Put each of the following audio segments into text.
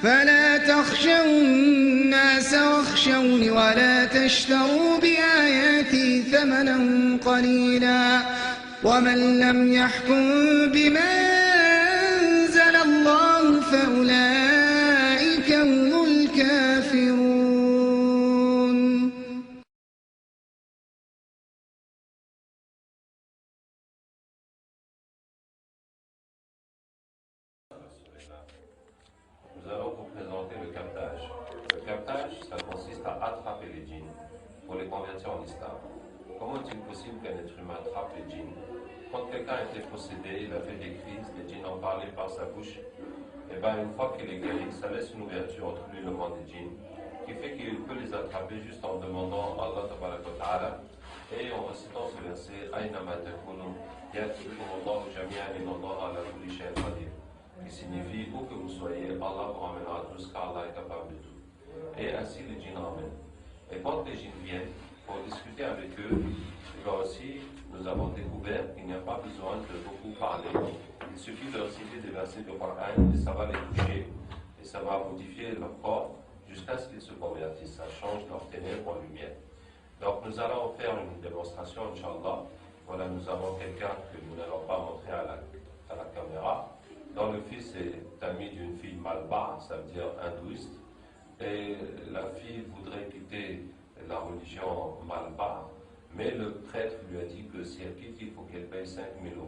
فلا تخشوا الناس واخشوني ولا تشتروا بآياتي ثمنا قليلا ومن لم يحكم بما أنزل الله فأولئك هم الكافرون. Nous allons vous présenter le captage. Le captage, ça consiste à attraper les djinns pour les convertir en islam. Comment est-il possible qu'un être humain attrape les djinns? Quand quelqu'un était possédé, il a fait des crises, les djinns en parlaient par sa bouche, et bien une fois qu'il est guéri, ça laisse une ouverture entre lui et le monde des djinns, qui fait qu'il peut les attraper juste en demandant à Allah Ta'ala et en recitant ce verset Aynama takunu ya'tikumullahu jami'an inallahu ala kulli shay'in qadir, qui signifie où que vous soyez, Allah vous ramènera tous car Allah est capable de tout. Et ainsi les djinns ramènent. Et quand les djinns viennent pour discuter avec eux, là aussi nous avons découvert qu'il n'y a pas besoin de beaucoup parler. Il suffit de reciter des versets de Coran et ça va les toucher et ça va modifier leur corps jusqu'à ce qu'ils se convertissent. Ça change leur ténèbres en lumière. Donc nous allons faire une démonstration, Inch'Allah. Voilà, nous avons quelqu'un que nous n'allons pas montrer à la caméra, dont le fils est ami d'une fille malbar, ça veut dire hindouiste, et la fille voudrait quitter la religion malbar, mais le prêtre lui a dit que si elle quitte, il faut qu'elle paye 5 000 €,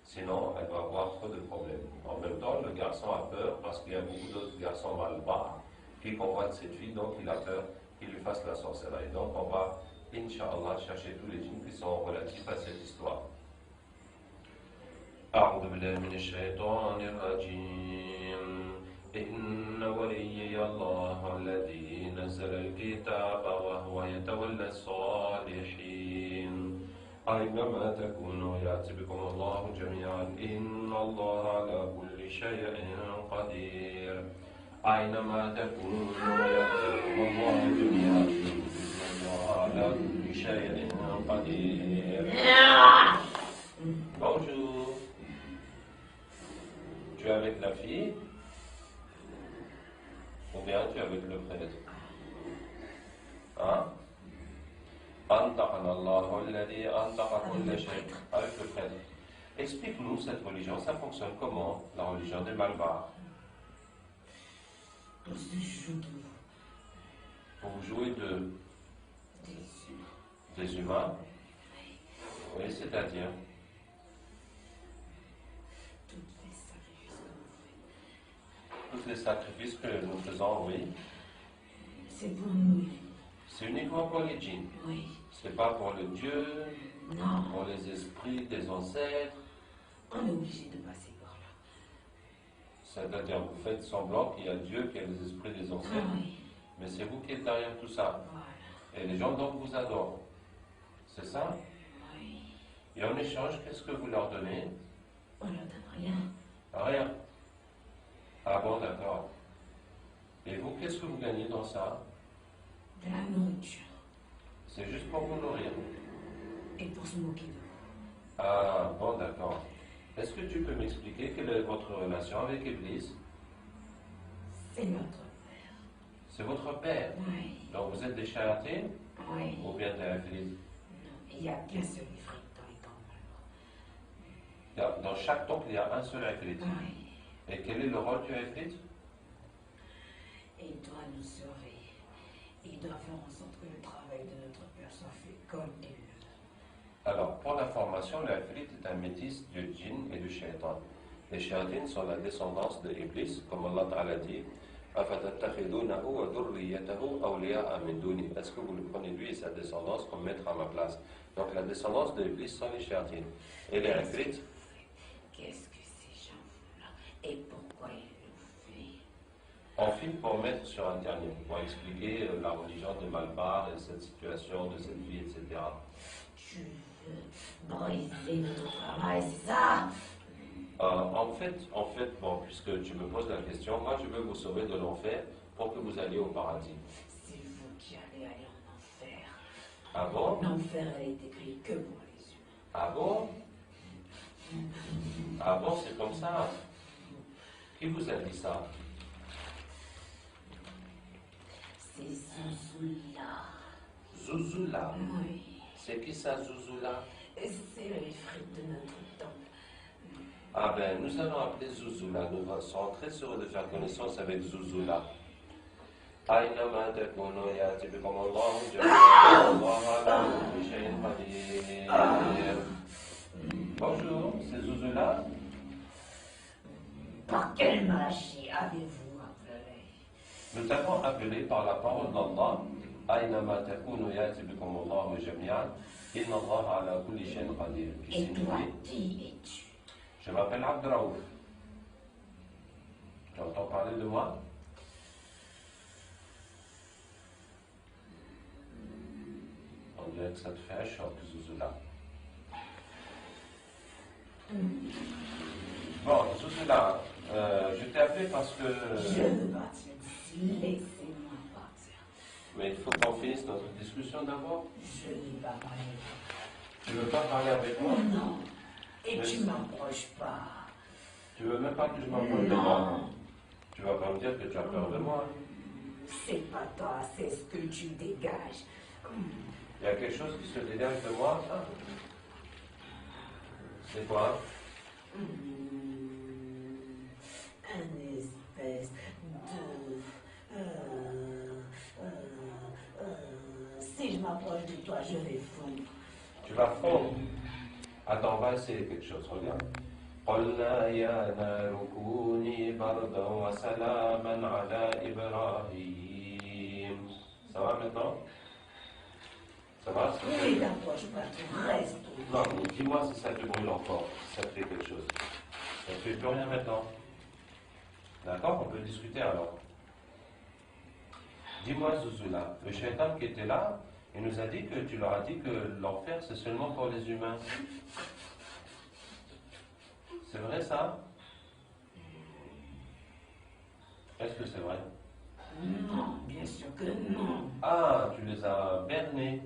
sinon elle va avoir trop de problèmes. En même temps, le garçon a peur parce qu'il y a beaucoup d'autres garçons malbar qui convoitent cette fille, donc il a peur qu'il lui fasse la sorcellerie. Donc on va, Inch'Allah, chercher tous les djinns qui sont relatifs à cette histoire. أعوذ بالله من الشيطان الرجيم إن وليي الله الذي نزل الكتاب وهو يتولى الصالحين أينما تكونوا يأتي بكم الله جميعا إن الله على كل شيء قدير أينما تكونوا يأتي بكم الله جميعا إن الله على كل شيء قدير. Bonjour. Tu es avec la fille ou bien tu es avec le prêtre? Hein? Antaqana Allahu alladhi antaqa kulla shay. Avec le prêtre. Explique-nous cette religion, ça fonctionne comment, la religion des Malbars? On se joue de Vous jouez des humains? Oui, c'est-à-dire? Tous les sacrifices que nous faisons, oui. C'est pour nous. C'est uniquement pour les djinns. Oui. C'est pas pour le Dieu, Non. pour les esprits des ancêtres. On est obligé de passer par là. C'est-à-dire, vous faites semblant qu'il y a Dieu, qu'il y a les esprits des ancêtres. Oui. Mais c'est vous qui êtes derrière tout ça. Voilà. Et les gens donc vous adorent. C'est ça? Oui. Et en échange, qu'est-ce que vous leur donnez? On leur donne rien. Rien. Ah bon, d'accord. Et vous, qu'est-ce que vous gagnez dans ça? De la nourriture. C'est juste pour vous nourrir. Et pour se moquer de vous. Ah bon, d'accord. Est-ce que tu peux m'expliquer quelle est votre relation avec Iblis? C'est notre père. C'est votre père. Oui. Donc vous êtes des chayatines Oui. ou bien des ifrites? Non. Il y a qu'un seul ifrit dans les temps malheureux. Dans chaque temple, il y a un seul ifrit. Oui. Et quel est le rôle du ifrit? Et il doit nous surveiller. Il doit faire en sorte que le travail de notre père soit fait comme il le veut. Alors, pour l'information, l'ifrit est un métis du djinn et du shaitan. Les shayatines sont la descendance de Iblis, comme Allah Ta'ala dit. Est-ce que vous le prenez lui et sa descendance comme maître à ma place? Donc la descendance de Iblis sont les shayatines. Et les ifrit? Qu'est-ce que ces gens font là? Et pourquoi ils le font? On filme pour mettre sur Internet, pour expliquer la religion de Malbar et cette situation de cette vie, etc. Tu veux briser notre travail, c'est ça? En fait, bon, puisque tu me poses la question, moi je veux vous sauver de l'enfer pour que vous alliez au paradis. C'est vous qui allez aller en enfer. Ah bon? L'enfer, elle est écrite que pour les humains. Ah bon? Ah bon, c'est comme ça? Qui vous a dit ça? C'est Zouzoula. Zouzoula. Oui. C'est qui ça, Zouzoula? C'est le frites de notre temple. Ah ben, nous allons appeler Zouzoula. Nous serons très heureux de faire connaissance avec Zouzoula. أينما تكونوا يأتي بكم الله جميعا الله على كل شيء قدير. Bonjour, c'est Zouzoula. Par quelle magie avez-vous appelé? Nous t'avons appelé par la parole d'Allah. أينما تكونوا يأتي بكم الله جميعا إن الله على كل شيء قدير. Et toi, qui es-tu? Je m'appelle Abdraouf. Tu entends parler de moi? On dirait que ça te fait un choc, Zouzoula. Bon, Zouzoula, je t'ai appelé parce que... Je veux partir d'ici. Laissez-moi partir. Mais il faut qu'on finisse notre discussion d'abord. Je ne vais pas parler. Tu veux pas parler avec moi? Non. Et Mais- tu m'approches pas. Tu veux même pas que je m'approche de moi? Tu vas pas me dire que tu as peur de moi. C'est pas toi, c'est ce que tu dégages. Il y a quelque chose qui se dégage de moi, ça? C'est quoi? Un espèce de... Si je m'approche de toi, je vais fondre. Tu vas fondre. Attends, on va essayer quelque chose, regarde. قلنا يا نار كوني بردا وسلاما على إبراهيم. Ça va maintenant? Ça va? Oui, n'approche pas, tu restes. Non, mais dis-moi si ça te brûle encore, si ça te fait quelque chose. Ça ne fait plus rien maintenant. D'accord? On peut discuter alors. Dis-moi, Zouzoula, le shaitan qui était là, il nous a dit que tu leur as dit que l'enfer c'est seulement pour les humains. C'est vrai ça? Est-ce que c'est vrai? Non, bien sûr que non. Ah, tu les as bernés.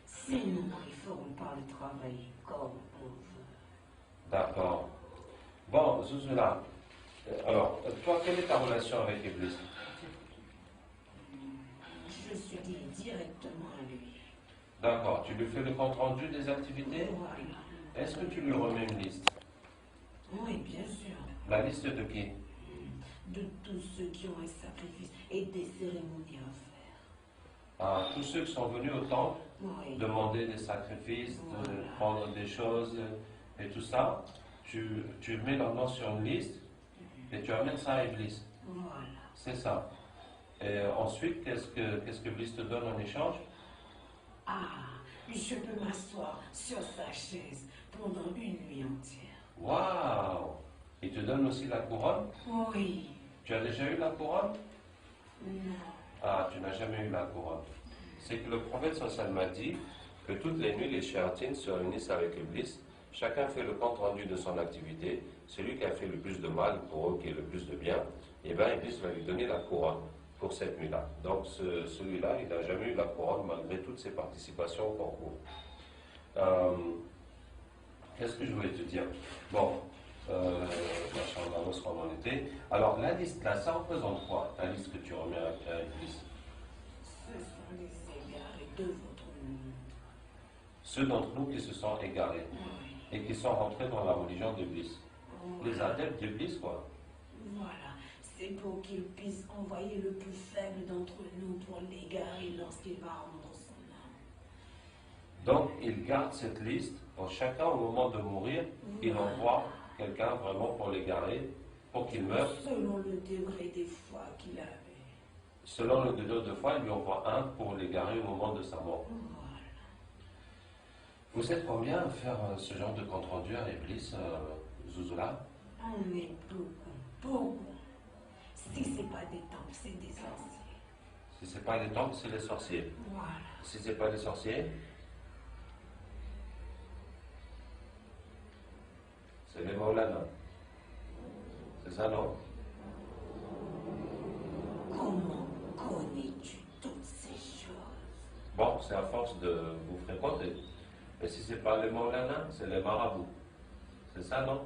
Sinon, il feront pas le travail comme on veut. D'accord. Bon, Zouzoula, alors, toi, quelle est ta relation avec Iblis? Je suis lié directement à lui. D'accord, tu lui fais le compte rendu des activités? Voilà. Est-ce que tu lui remets une liste? Oui, bien sûr. La liste de qui? De tous ceux qui ont un sacrifice et des cérémonies à faire. Ah, tous ceux qui sont venus au temple Oui. demander des sacrifices, de Voilà. prendre des choses et tout ça, tu mets leur nom sur une liste et tu amènes ça à Iblis. Voilà. C'est ça. Et ensuite, qu'est-ce que Iblis te donne en échange? Ah, je peux m'asseoir sur sa chaise pendant une nuit entière. Waouh! Il te donne aussi la couronne? Oui. Tu as déjà eu la couronne? Non. Ah, tu n'as jamais eu la couronne. C'est que le prophète sallallahu m'a dit que toutes les nuits, les shéyatines se réunissent avec Iblis. Chacun fait le compte rendu de son activité. Celui qui a fait le plus de mal pour eux, qui est le plus de bien, et bien Iblis va lui donner la couronne pour cette nuit-là. Donc celui-là, il n'a jamais eu la couronne malgré toutes ses participations au concours. Qu'est-ce que je voulais te dire? Bon, machallah, où est-ce qu'on en était? Alors la liste là, ça représente quoi? La liste que tu remets à Iblis? Ce sont les égarés de votre monde. Ceux d'entre nous qui se sont égarés Oui. et qui sont rentrés dans la religion d'Iblis. Les Voilà. adeptes d'Iblis, quoi. Voilà. C'est pour qu'ils puissent envoyer le plus faible d'entre nous pour l'égarer lorsqu'il va rendre son âme. Donc, ils gardent cette liste pour chacun au moment de mourir. Il envoie quelqu'un vraiment pour l'égarer, pour qu'il meure. Selon le degré des foi qu'il avait. Selon le degré de foi, il lui envoie un pour l'égarer au moment de sa mort. Voilà. Vous êtes combien à faire ce genre de compte rendu à Iblis, Zouzoula? On est beaucoup, beaucoup. Si c'est pas des temples, c'est des sorciers. Si c'est pas les temples, c'est les sorciers. Voilà. Si c'est pas les sorciers, c'est les Maulana. C'est ça, non? Comment connais-tu toutes ces choses? Bon, c'est à force de vous fréquenter. Et si c'est pas les Maulana, c'est les marabouts. C'est ça, non?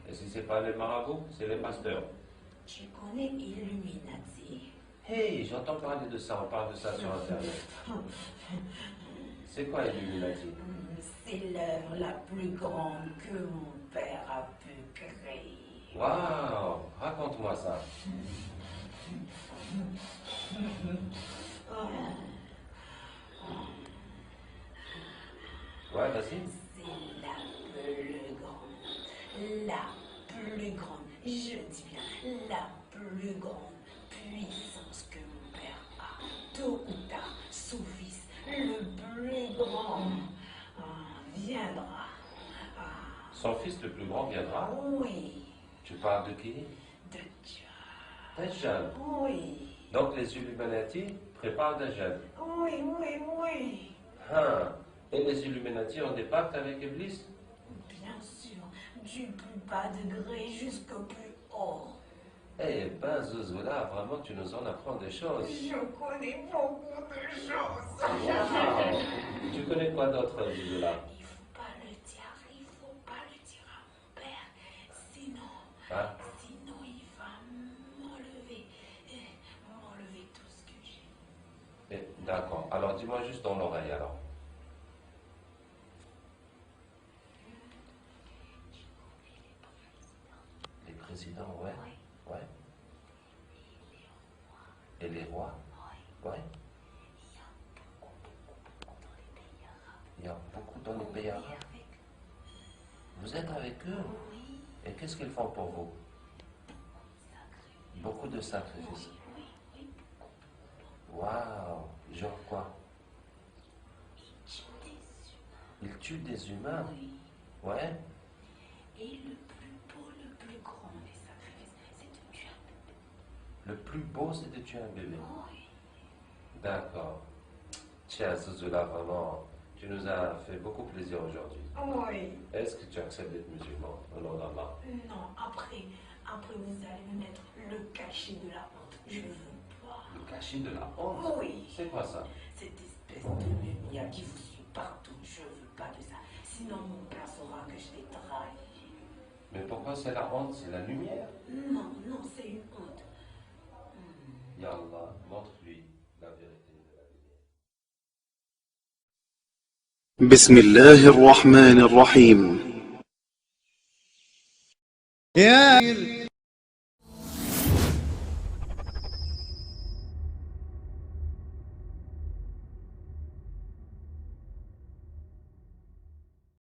Et si c'est pas les marabouts, c'est les pasteurs. Je connais Illuminati. Hey, j'entends parler de ça, on parle de ça sur Internet. C'est quoi Illuminati? C'est l'œuvre la plus grande que mon père a pu créer. Waouh, raconte-moi ça. Ouais, vas-y. C'est la plus grande, je dis bien, la plus grande puissance que mon père a. Tôt ou tard, son fils, le plus grand, viendra. Son fils le plus grand viendra? Oui, Tu parles de qui? de Dieu. Dajjal. Oui, Donc les Illuminati préparent Dajjal. oui, oui, oui. Hein. Et les Illuminati ont des pactes avec Iblis? Bien sûr, du plus bas degré jusqu'au plus haut. Eh ben, Zouzoula, vraiment, tu nous en apprends des choses. Je connais beaucoup de choses. Wow. Tu connais quoi d'autre, Zouzoula? Il faut pas le dire, il faut pas le dire à mon père. Sinon, Hein? sinon il va m'enlever tout ce que j'ai. D'accord. Alors, dis-moi juste dans l'oreille, alors. Les présidents, ouais. Oui. Ouais. Et les rois? Oui. Ouais. Il y a beaucoup dans les pays arabes. Vous êtes avec eux? Oui, Et qu'est-ce qu'ils font pour vous? Beaucoup de sacrifices. oui, oui. Waouh! Genre quoi? Il tue des humains. Ils tuent des humains? Oui. Ouais. Et le plus beau, le plus grand des sacrifices, c'est de tuer un bébé. Le plus beau, c'est de tuer un bébé. Oui. D'accord. Tiens, Zouzoula, vraiment, tu nous as fait beaucoup plaisir aujourd'hui. Oui. Est-ce que tu acceptes d'être musulman au nom d'Allah? Non, après vous allez me mettre le cachet de la honte. Je veux pas. Le cachet de la honte? Oui. C'est quoi ça? Cette espèce de lumière qui vous suit partout, je veux pas de ça. Sinon mon père saura que je l'ai trahi. Mais pourquoi c'est la honte? C'est la lumière? Non, non, c'est une honte. Ya Allah, montre-lui la vérité de la lumière. بسم الله الرحمن الرحيم يا